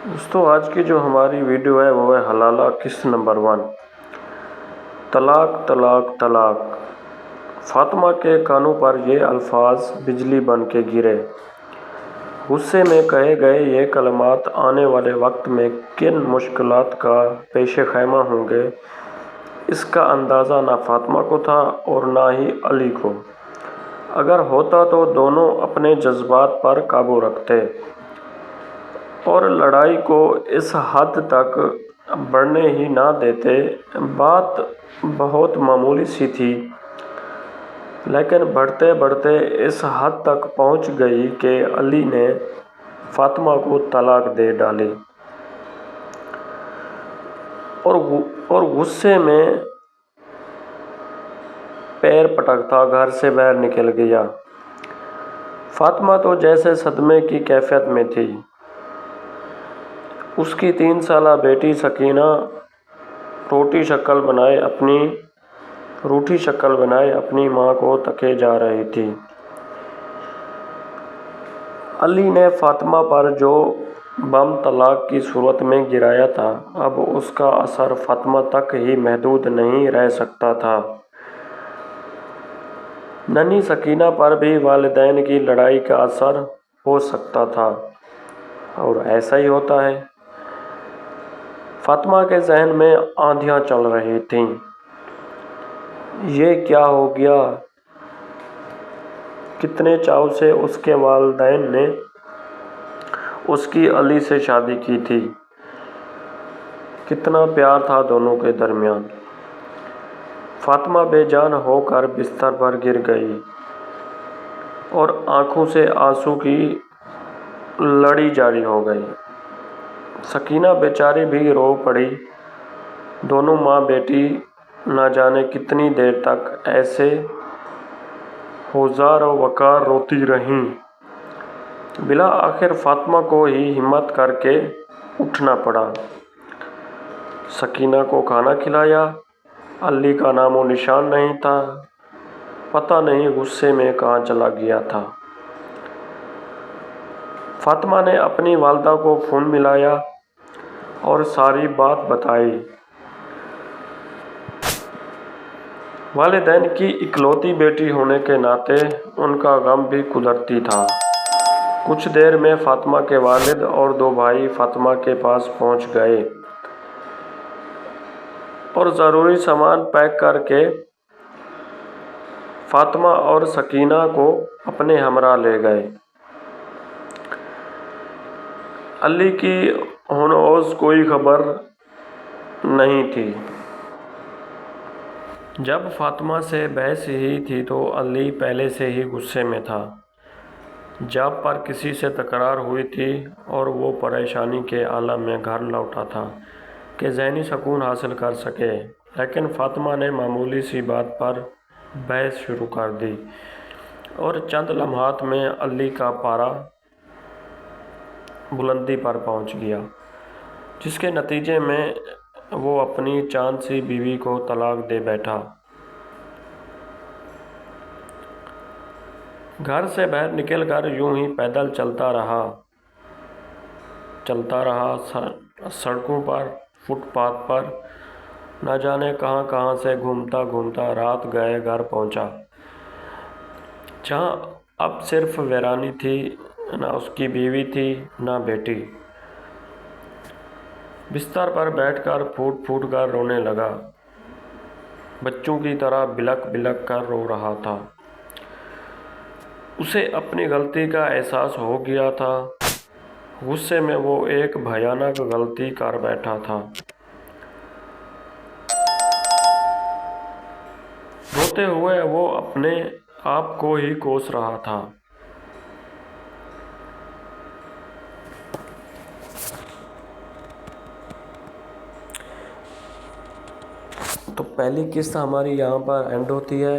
دوستو آج کی جو ہماری ویڈیو ہے وہ ہے حلالہ قسط نمبر 1، طلاق طلاق طلاق۔ فاطمہ کے کانوں پر یہ الفاظ بجلی بن کے گرے۔ غصے میں کہے گئے یہ کلمات آنے والے وقت میں کن مشکلات کا پیش خیمہ ہوں گے، اس کا اندازہ نہ فاطمہ کو تھا اور نہ ہی علی کو۔ اگر ہوتا تو دونوں اپنے جذبات پر قابو رکھتے اور لڑائی کو اس حد تک بڑھنے ہی نہ دیتے۔ بات بہت معمولی سی تھی، لیکن بڑھتے بڑھتے اس حد تک پہنچ گئی کہ علی نے فاطمہ کو طلاق دے ڈالی اور غصے میں پیر پٹکتا گھر سے باہر نکل گیا۔ فاطمہ تو جیسے صدمے کی کیفیت میں تھی۔ اس کی 3 سالہ بیٹی سکینہ روٹھی شکل بنائے اپنی ماں کو تکے جا رہی تھی۔ علی نے فاطمہ پر جو بم طلاق کی صورت میں گرایا تھا، اب اس کا اثر فاطمہ تک ہی محدود نہیں رہ سکتا تھا۔ ننھی سکینہ پر بھی والدین کی لڑائی کا اثر ہو سکتا تھا، اور ایسا ہی ہوتا ہے۔ فاطمہ کے ذہن میں آندھیاں چل رہی تھیں۔ یہ کیا ہو گیا؟ کتنے چاؤ سے اس کے والدین نے اس کی علی سے شادی کی تھی، کتنا پیار تھا دونوں کے درمیان۔ فاطمہ بے جان ہو کر بستر پر گر گئی اور آنکھوں سے آنسو کی لڑی جاری ہو گئی۔ سکینہ بیچاری بھی رو پڑی۔ دونوں ماں بیٹی نہ جانے کتنی دیر تک ایسے ہوزار و وقار روتی رہیں۔ بالآخر فاطمہ کو ہی ہمت کر کے اٹھنا پڑا۔ سکینہ کو کھانا کھلایا۔ علی کا نام و نشان نہیں تھا، پتہ نہیں غصے میں کہاں چلا گیا تھا۔ فاطمہ نے اپنی والدہ کو فون ملایا اور ساری بات بتائی۔ والدین کی اکلوتی بیٹی ہونے کے ناطے ان کا غم بھی قدرتی تھا۔ کچھ دیر میں فاطمہ کے والد اور 2 بھائی فاطمہ کے پاس پہنچ گئے اور ضروری سامان پیک کر کے فاطمہ اور سکینہ کو اپنے ہمراہ لے گئے۔ علی کی ہنوز کوئی خبر نہیں تھی۔ جب فاطمہ سے بحث ہی تھی تو علی پہلے سے ہی غصے میں تھا۔ جاب پر کسی سے تکرار ہوئی تھی اور وہ پریشانی کے عالم میں گھر لوٹا تھا کہ ذہنی سکون حاصل کر سکے، لیکن فاطمہ نے معمولی سی بات پر بحث شروع کر دی اور چند لمحات میں علی کا پارا بلندی پر پہنچ گیا، جس کے نتیجے میں وہ اپنی چاند سی بیوی کو طلاق دے بیٹھا۔ گھر سے باہر نکل کر یوں ہی پیدل چلتا رہا سڑکوں پر، فٹ پاتھ پر، نہ جانے کہاں کہاں سے گھومتا گھومتا رات گئے گھر پہنچا، جہاں اب صرف ویرانی تھی، نہ اس کی بیوی تھی نہ بیٹی۔ بستر پر بیٹھ کر پھوٹ پھوٹ کر رونے لگا، بچوں کی طرح بلک بلک کر رو رہا تھا۔ اسے اپنی غلطی کا احساس ہو گیا تھا۔ غصے میں وہ ایک بھیانک غلطی کر بیٹھا تھا۔ روتے ہوئے وہ اپنے آپ کو ہی کوس رہا تھا۔ تو پہلی قسط ہماری یہاں پر اینڈ ہوتی ہے۔